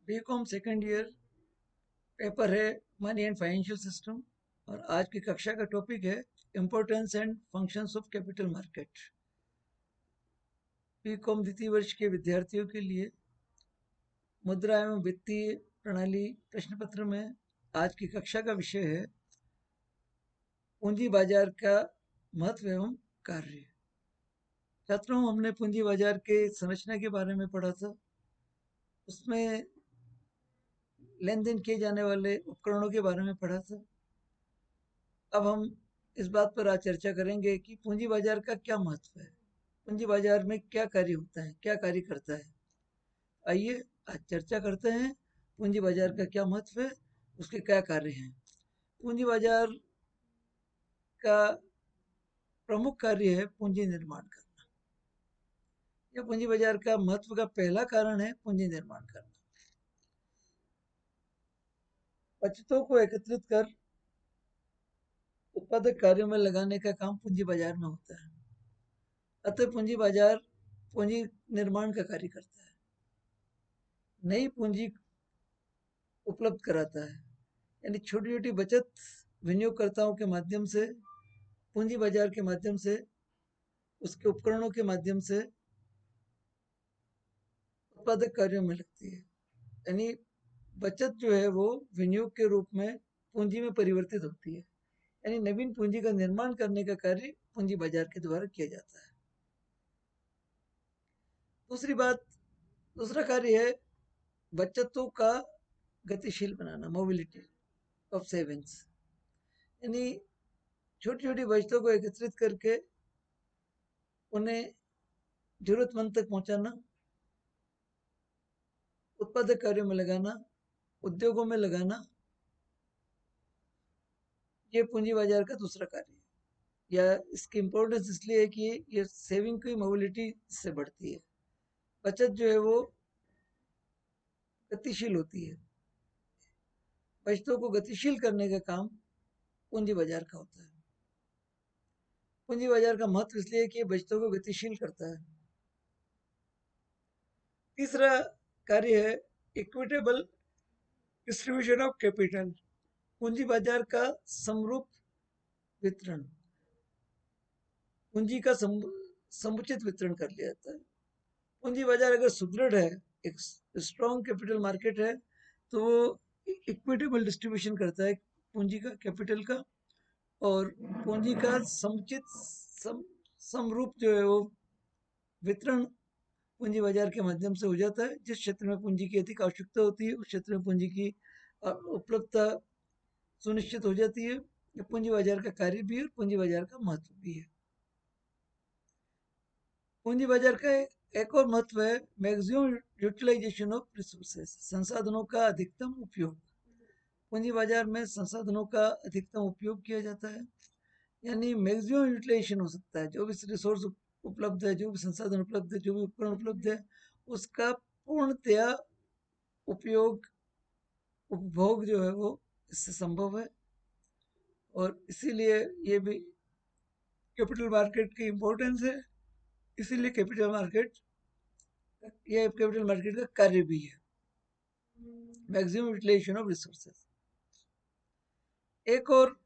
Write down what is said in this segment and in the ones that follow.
BCom second year, paper है money and financial system. और आज की कक्षा का टॉपिक है importance and functions of capital market. BCom द्वितीय वर्ष के विद्यार्थियों के लिए मुद्रा एवं वित्तीय प्रणाली प्रश्न पत्र में आज की कक्षा का विषय है पूंजी बाजार का महत्व एवं कार्य। छात्रों, हमने पूंजी बाजार के संरचना के बारे में पढ़ा था। उसमें लेन देन किए जाने वाले उपकरणों के बारे में पढ़ा था। अब हम इस बात पर आज चर्चा करेंगे कि पूंजी बाजार का क्या महत्व है, पूंजी बाजार में क्या कार्य होता है, क्या कार्य करता है। आइए आज चर्चा करते हैं पूंजी बाजार का क्या महत्व है, उसके क्या कार्य हैं। पूंजी बाजार का प्रमुख कार्य है पूंजी निर्माण करना। यह पूंजी बाजार का महत्व का पहला कारण है पूंजी निर्माण करना। बचतों को एकत्रित कर उत्पादक कार्यों में लगाने का काम पूंजी बाजार में होता है। अतः पूंजी बाजार पूंजी निर्माण का कार्य करता है, नई पूंजी उपलब्ध कराता है। यानी छोटी छोटी बचत विनियोगकर्ताओं के माध्यम से, पूंजी बाजार के माध्यम से, उसके उपकरणों के माध्यम से उत्पादक कार्यों में लगती है। यानी बचत जो है वो विनियोग के रूप में पूंजी में परिवर्तित होती है। यानी नवीन पूंजी का निर्माण करने का कार्य पूंजी बाजार के द्वारा किया जाता है। दूसरी बात, दूसरा कार्य है बचतों का गतिशील बनाना, मोबिलिटी ऑफ सेविंग्स। यानी छोटी छोटी बचतों को एकत्रित करके उन्हें जरूरतमंद तक पहुंचाना, उत्पादक कार्यों में लगाना, उद्योगों में लगाना, ये पूंजी बाजार का दूसरा कार्य है। या इसकी इम्पोर्टेंस इसलिए है कि ये सेविंग की मोबिलिटी से बढ़ती है। बचत जो है वो गतिशील होती है। बचतों को गतिशील करने का काम पूंजी बाजार का होता है। पूंजी बाजार का महत्व इसलिए है कि ये बचतों को गतिशील करता है। तीसरा कार्य है इक्विटेबल डिस्ट्रीब्यूशन ऑफ कैपिटल। पूंजी बाजार का समरूप वितरण, पूंजी का समुचित वितरण कर लिया जाता है। पूंजी बाजार अगर सुदृढ़ है, एक स्ट्रॉन्ग कैपिटल मार्केट है, तो वो इक्विटेबल डिस्ट्रीब्यूशन करता है पूंजी का, कैपिटल का। और पूंजी का समुचित समरूप जो है वो वितरण पूंजी बाजार के माध्यम से हो जाता है। जिस क्षेत्र में पूंजी की अधिक आवश्यकता होती है उस क्षेत्र में पूंजी की उपलब्धता सुनिश्चित हो जाती है। ये पूंजी बाजार का कार्य भी है और पूंजी बाजार का महत्व भी है। पूंजी बाजार का एक और महत्व है मैक्सिमम यूटिलाइजेशन ऑफ रिसोर्सेज, संसाधनों का अधिकतम उपयोग। पूंजी बाजार में संसाधनों का अधिकतम उपयोग किया जाता है। यानी मैक्सिमम यूटिलाइजेशन हो सकता है। जो भी रिसोर्स उपलब्ध है, जो भी संसाधन उपलब्ध है, जो भी उपकरण उपलब्ध है, उसका पूर्णतया उपयोग, उपभोग जो है वो इससे संभव है। और इसीलिए ये भी कैपिटल मार्केट की इम्पोर्टेंस है। इसीलिए कैपिटल मार्केट, ये कैपिटल मार्केट का कार्य भी है, मैक्सिमम यूटिलाइजेशन ऑफ रिसोर्सेज। एक और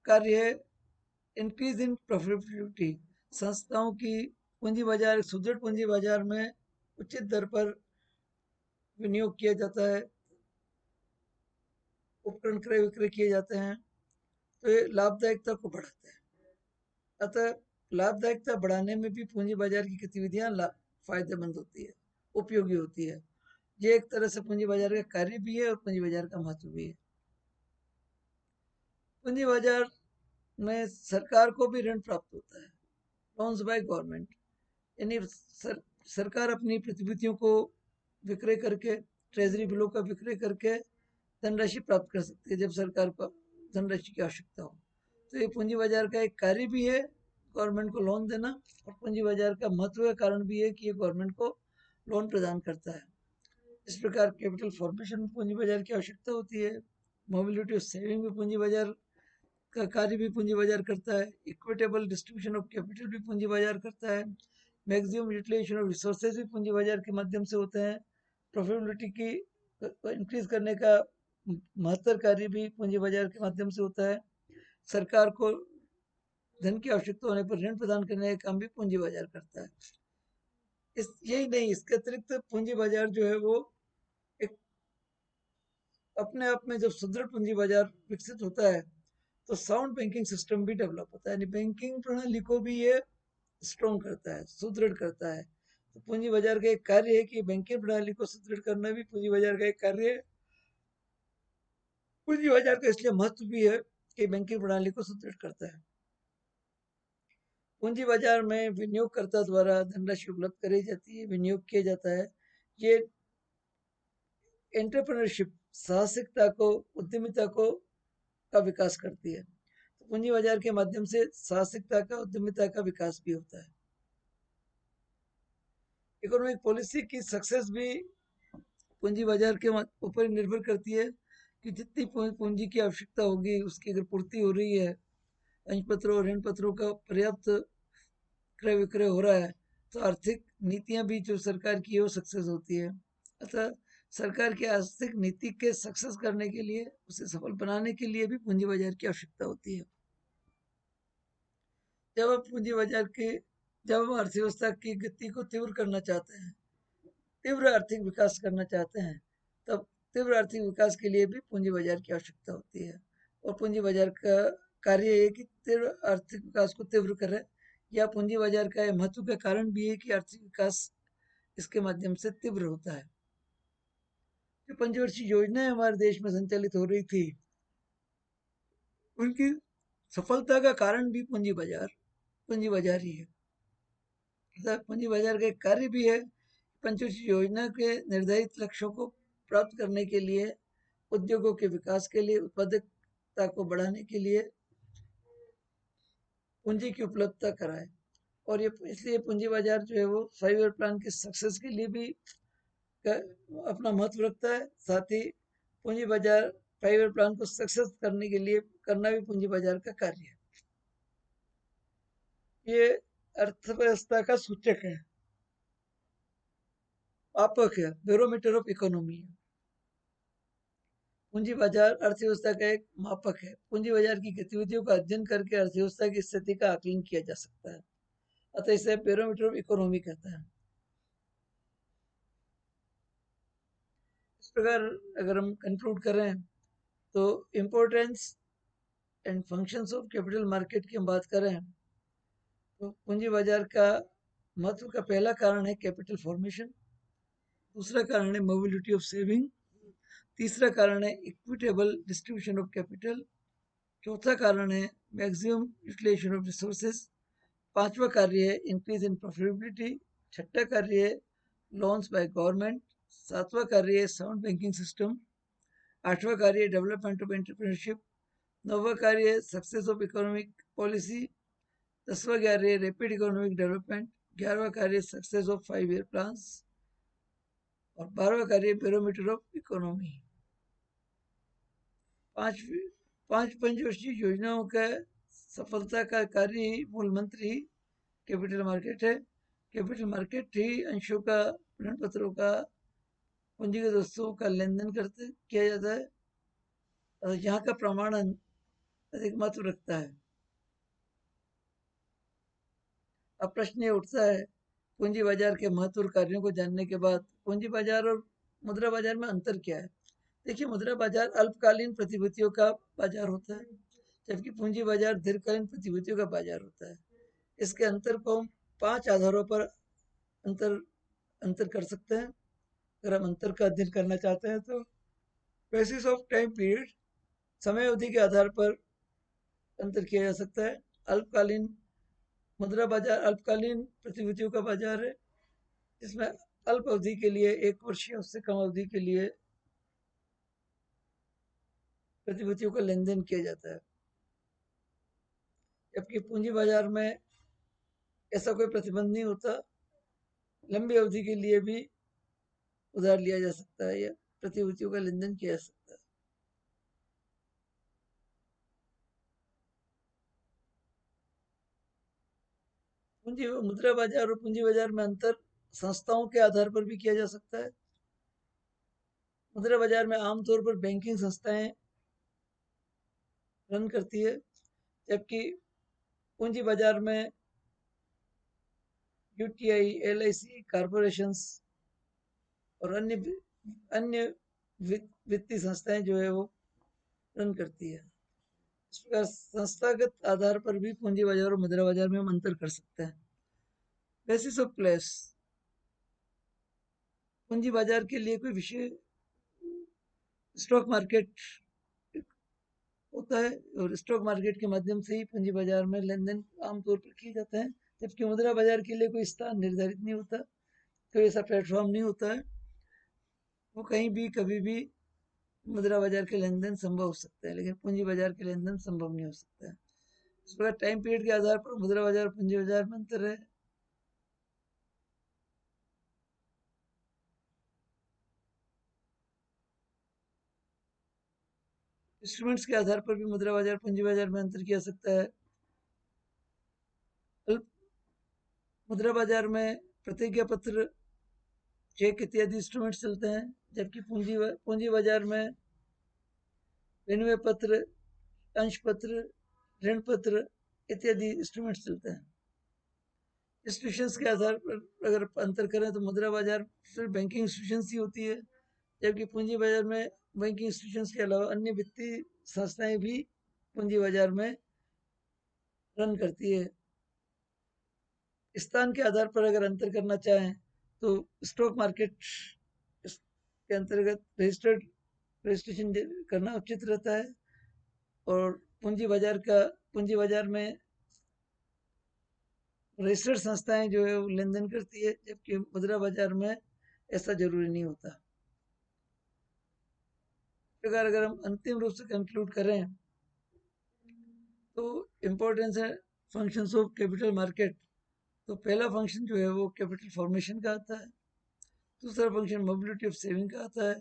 कार्य है इंक्रीज इन प्रॉफिटेबिलिटी। संस्थाओं की पूंजी बाजार, सुदृढ़ पूंजी बाजार में उचित दर पर विनियोग किया जाता है, उपकरण क्रय विक्रय किए जाते हैं, तो ये लाभदायकता को बढ़ाता है। अतः लाभदायकता बढ़ाने में भी पूंजी बाजार की गतिविधियां फायदेमंद होती है, उपयोगी होती है। ये एक तरह से पूंजी बाजार का कार्य भी है और पूंजी बाजार का महत्व भी है। पूंजी बाजार में सरकार को भी ऋण प्राप्त होता है, लोन्स बाय गवर्नमेंट। यानी सरकार अपनी प्रतिभूतियों को विक्रय करके, ट्रेजरी बिलों का विक्रय करके धनराशि प्राप्त कर सकती है जब सरकार को धनराशि की आवश्यकता हो। तो ये पूंजी बाजार का एक कार्य भी है, गवर्नमेंट को लोन देना। और पूंजी बाजार का महत्व का कारण भी है कि ये गवर्नमेंट को लोन प्रदान करता है। इस प्रकार कैपिटल फॉर्मेशन में पूंजी बाजार की आवश्यकता होती है। मोबिलिटी ऑफ सेविंग में पूंजी बाजार का कार्य भी पूंजी बाजार करता है। इक्विटेबल डिस्ट्रीब्यूशन ऑफ कैपिटल भी पूंजी बाजार करता है। मैक्सिमम यूटिलाइजेशन ऑफ रिसोर्सेज भी पूंजी बाजार के माध्यम से होते हैं। प्रॉफिटेबिलिटी की इंक्रीज करने का महत्तर कार्य भी पूंजी बाजार के माध्यम से होता है। सरकार को धन की आवश्यकता होने पर ऋण प्रदान करने का काम भी पूंजी बाजार करता है। इस यही नहीं, इसके अतिरिक्त पूंजी बाजार जो है वो एक अपने आप में जब सुदृढ़ पूंजी बाजार विकसित होता है तो साउंड बैंकिंग सिस्टम भी डेवलप होता है, यानी बैंकिंग प्रणाली को भी ये स्ट्रॉन्ग करता है, सुदृढ़ करता है। तो पूंजी बाजार का एक कार्य है कि बैंकिंग प्रणाली को सुदृढ़ करना भी पूंजी बाजार का एक कार्य है। पूंजी बाजार का इसलिए महत्व भी है कि बैंकिंग प्रणाली को सुदृढ़ करता है। पूंजी बाजार में विनियोगकर्ता द्वारा धनराशि उपलब्ध कराई जाती है, विनियोग किया जाता है। ये एंटरप्रेन्योरशिप, साहसिकता को, उद्यमिता को का विकास करती है। तो पूंजी बाजार के माध्यम से साहसिकता का, उद्यमिता का विकास भी होता है। इकोनॉमिक पॉलिसी की सक्सेस भी पूंजी बाजार के ऊपर निर्भर करती है कि जितनी पूंजी की आवश्यकता होगी उसकी अगर पूर्ति हो रही है, अंशपत्रों और ऋण पत्रों का पर्याप्त क्रय विक्रय हो रहा है, तो आर्थिक नीतियां भी जो सरकार की है वो सक्सेस होती है। अतः सरकार की आर्थिक नीति के सक्सेस करने के लिए, उसे सफल बनाने के लिए भी पूंजी बाजार की आवश्यकता होती है। जब हम पूंजी बाजार के जब हम अर्थव्यवस्था की गति को तीव्र करना चाहते हैं, तीव्र आर्थिक विकास करना चाहते हैं, तब तीव्र आर्थिक विकास के लिए भी पूंजी बाजार की आवश्यकता होती है। और पूंजी बाजार का कार्य है कि तीव्र आर्थिक विकास को तीव्र करे, या पूंजी बाजार का यह महत्व का कारण भी है कि आर्थिक विकास इसके माध्यम से तीव्र होता है। जो पंचवर्षीय योजनाएं हमारे देश में संचालित हो रही थी, उनकी सफलता का कारण भी पूंजी बाजार ही है। पूंजी बाजार का एक कार्य भी है, पंचवर्षीय योजना के निर्धारित लक्ष्यों को प्राप्त करने के लिए, उद्योगों के विकास के लिए, उत्पादकता को बढ़ाने के लिए पूंजी की उपलब्धता कराए। और ये इसलिए पूंजी बाजार जो है वो 5 ईयर प्लान के सक्सेस के लिए भी अपना महत्व रखता है। साथ ही पूंजी बाजार 5 ईयर प्लान को सक्सेस करने के लिए करना भी पूंजी बाजार का कार्य है। ये अर्थव्यवस्था का सूचक है, मापक है, बैरोमीटर ऑफ इकोनॉमी है। पूंजी बाजार अर्थव्यवस्था का एक मापक है। पूंजी बाजार की गतिविधियों का अध्ययन करके अर्थव्यवस्था की स्थिति का आकलन किया जा सकता है, अतः इसे बैरोमीटर ऑफ इकोनॉमी कहता है। इस प्रकार अगर हम कंक्लूड करें तो importance and functions of capital market की हम बात करें तो पूंजी बाजार का महत्व का पहला कारण है कैपिटल फॉर्मेशन, दूसरा कारण है मोबिलिटी ऑफ सेविंग, तीसरा कारण है इक्विटेबल डिस्ट्रीब्यूशन ऑफ कैपिटल, चौथा कारण है मैक्सिमम यूटिलाइजेशन ऑफ रिसोर्सेज, पांचवा कार्य है इंक्रीज इन प्रॉफिटेबिलिटी, छठा कार्य है लोन्स बाय गवर्नमेंट, सातवां कार्य है साउंड बैंकिंग सिस्टम, आठवां कार्य है डेवलपमेंट ऑफ एंटरप्रेन्योरशिप, नौवां कार्य है सक्सेस ऑफ इकोनॉमिक पॉलिसी, 10वां कार्य रैपिड इकोनॉमिक डेवलपमेंट, 11वां कार्य सक्सेस ऑफ 5 ईयर प्लान्स और 12वां कार्य बैरोमीटर ऑफ इकोनॉमी। पांच पांच पंचवर्षीय योजनाओं का सफलता का कार्य ही मूल मंत्र ही कैपिटल मार्केट है। कैपिटल मार्केट ही अंशों का, ऋण पत्रों का, पूंजीगत वस्तुओं का लेन देन किया जाता है और यहाँ का प्रमाण अधिक महत्व रखता है। अब प्रश्न ये उठता है, पूंजी बाजार के महत्व और कार्यों को जानने के बाद पूंजी बाजार और मुद्रा बाजार में अंतर क्या है? देखिए, मुद्रा बाजार अल्पकालीन प्रतिभूतियों का बाजार होता है, जबकि पूंजी बाजार दीर्घकालीन प्रतिभूतियों का बाजार होता है। इसके अंतर को हम 5 आधारों पर अंतर अंतर कर सकते हैं। अगर हम अंतर का अध्ययन करना चाहते हैं तो बेसिस ऑफ टाइम पीरियड, समय अवधि के आधार पर अंतर किया जा सकता है। अल्पकालीन मुद्रा बाजार अल्पकालीन प्रतिभूतियों का बाजार है, जिसमें अल्प अवधि के लिए, 1 वर्ष या उससे कम अवधि के लिए प्रतिभूतियों का लेन देन किया जाता है। जबकि पूंजी बाजार में ऐसा कोई प्रतिबंध नहीं होता, लंबी अवधि के लिए भी उधार लिया जा सकता है या प्रतिभूतियों का लेन देन किया जा सकता है। पूंजी मुद्रा बाजार और पूंजी बाजार में अंतर संस्थाओं के आधार पर भी किया जा सकता है। मुद्रा बाजार में आमतौर पर बैंकिंग संस्थाएं रन करती है, जबकि पूंजी बाजार में यूटीआई, एलआईसी, कॉरपोरेशंस और अन्य वित्तीय संस्थाएं जो है वो रन करती है। इस प्रकार संस्थागत आधार पर भी पूंजी बाजार और मुद्रा बाजार में हम अंतर कर सकते हैं। बेसिस ऑफ प्लेस, पूंजी बाजार के लिए कोई विषय स्टॉक मार्केट होता है और स्टॉक मार्केट के माध्यम से ही पूंजी बाजार में लेन देन आमतौर पर किए जाते हैं, जबकि मुद्रा बाजार के लिए कोई स्थान निर्धारित नहीं होता, कोई ऐसा प्लेटफॉर्म नहीं होता है, वो कहीं भी कभी भी मुद्रा बाजार के लेन देन संभव हो सकता है, लेकिन पूंजी बाजार के लेन देन संभव नहीं हो सकता है। इस प्रकार टाइम पीरियड के आधार पर मुद्रा बाजार और पूंजी बाजार में अंतर है। इंस्ट्रूमेंट्स के आधार पर भी मुद्रा बाजार पूंजी बाजार में अंतर किया सकता है। अल्प मुद्रा बाजार में प्रतिज्ञा पत्र, चेक इत्यादि इंस्ट्रूमेंट चलते हैं, जबकि पूंजी बाजार में विनिमय पत्र, अंश पत्र, ऋण पत्र इत्यादि इंस्ट्रूमेंट चलते हैं। इंस्टीट्यूशंस के आधार पर अगर अंतर करें तो मुद्रा बाजार सिर्फ बैंकिंग इंस्टीट्यूशंस ही होती है, जबकि पूंजी बाजार में बैंकिंग इंस्टीट्यूशंस के अलावा अन्य वित्तीय संस्थाएं भी पूंजी बाजार में रन करती है। स्थान के आधार पर अगर अंतर करना चाहें तो स्टॉक मार्केट के अंतर्गत रजिस्ट्रेशन करना उचित रहता है, और पूंजी बाजार में रजिस्टर्ड संस्थाएं जो है वो लेन देन करती है, जबकि मुद्रा बाजार में ऐसा जरूरी नहीं होता। प्रकार अगर हम अंतिम रूप से कंक्लूड करें तो इम्पोर्टेंस है फंक्शंस ऑफ कैपिटल मार्केट। तो पहला फंक्शन जो है वो कैपिटल फॉर्मेशन का आता है, दूसरा फंक्शन मोबिलिटी ऑफ सेविंग का आता है,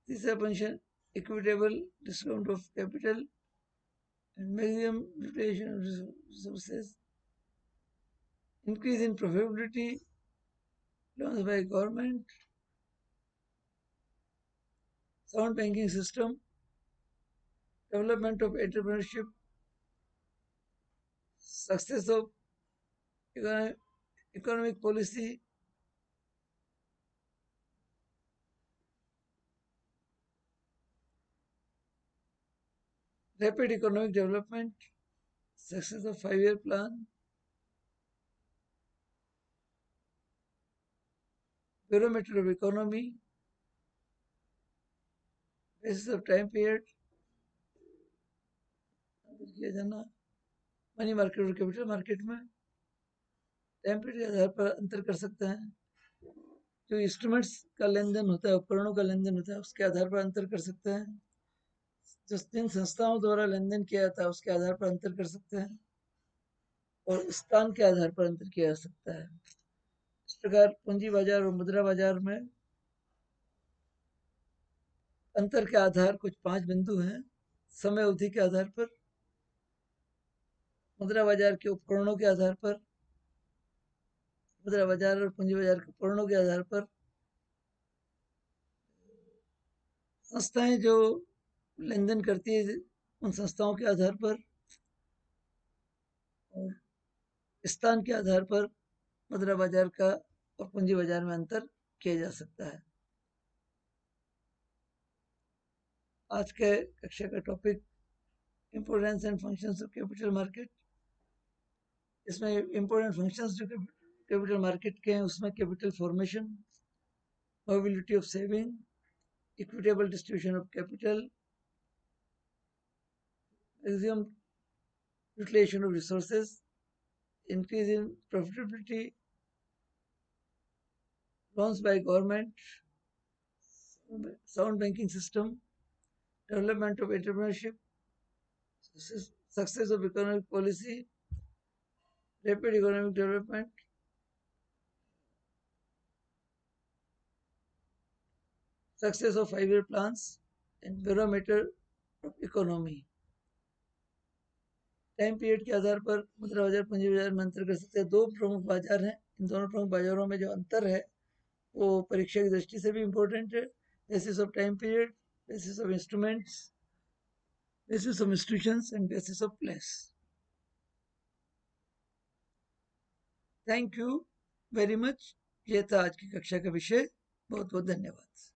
तीसरा function equitable discount of capital and maximum utilization of resources, increase in profitability, loans by government, sound banking system, development of entrepreneurship, success of economic policy, rapid economic development, success of 5-year plan, barometer of economy, basis of time period किया जाना, money market और capital market में time period के आधार पर अंतर कर सकते हैं। जो इंस्ट्रूमेंट्स का लेन देन होता है, उपकरणों का लेन देन होता है, उसके आधार पर अंतर कर सकते हैं। जो जिन संस्थाओं द्वारा लेन देन किया जाता है उसके आधार पर अंतर कर सकते हैं, और स्थान के आधार पर अंतर किया जा सकता है। इस प्रकार पूंजी बाजार और मुद्रा बाजार में अंतर के आधार कुछ 5 बिंदु हैं। समय अवधि के आधार पर, मुद्रा बाजार के उपकरणों के आधार पर, मुद्रा बाजार और पूंजी बाजार के उपकरणों के आधार पर, संस्थाएं जो लेन देन करती है उन संस्थाओं के आधार पर, और स्थान के आधार पर मुद्रा बाजार का और पूंजी बाजार में अंतर किया जा सकता है। आज के कक्षा का topic importance and functions of capital market. इसमें इम्पोर्टेंट फंक्शंस जो कैपिटल मार्केट के हैं उसमें capital formation, mobility of saving, equitable distribution of capital, maximum utilization of resources, increase in profitability, loans by government, sound banking system, development of entrepreneurship, success of economic policy, rapid economic development, success of 5-year plans, and barometer of economy। Time period के आधार पर मुद्रा बाजार पूंजी बाजार में अंतर कर सकते हैं। 2 प्रमुख बाजार हैं, इन दोनों प्रमुख बाजारों में जो अंतर है वो परीक्षा की दृष्टि से भी इम्पोर्टेंट है basis of time period, basis of instruments, basis of institutions and basis of place. Thank you very much. ये था आज की कक्षा का विषय। बहुत बहुत धन्यवाद।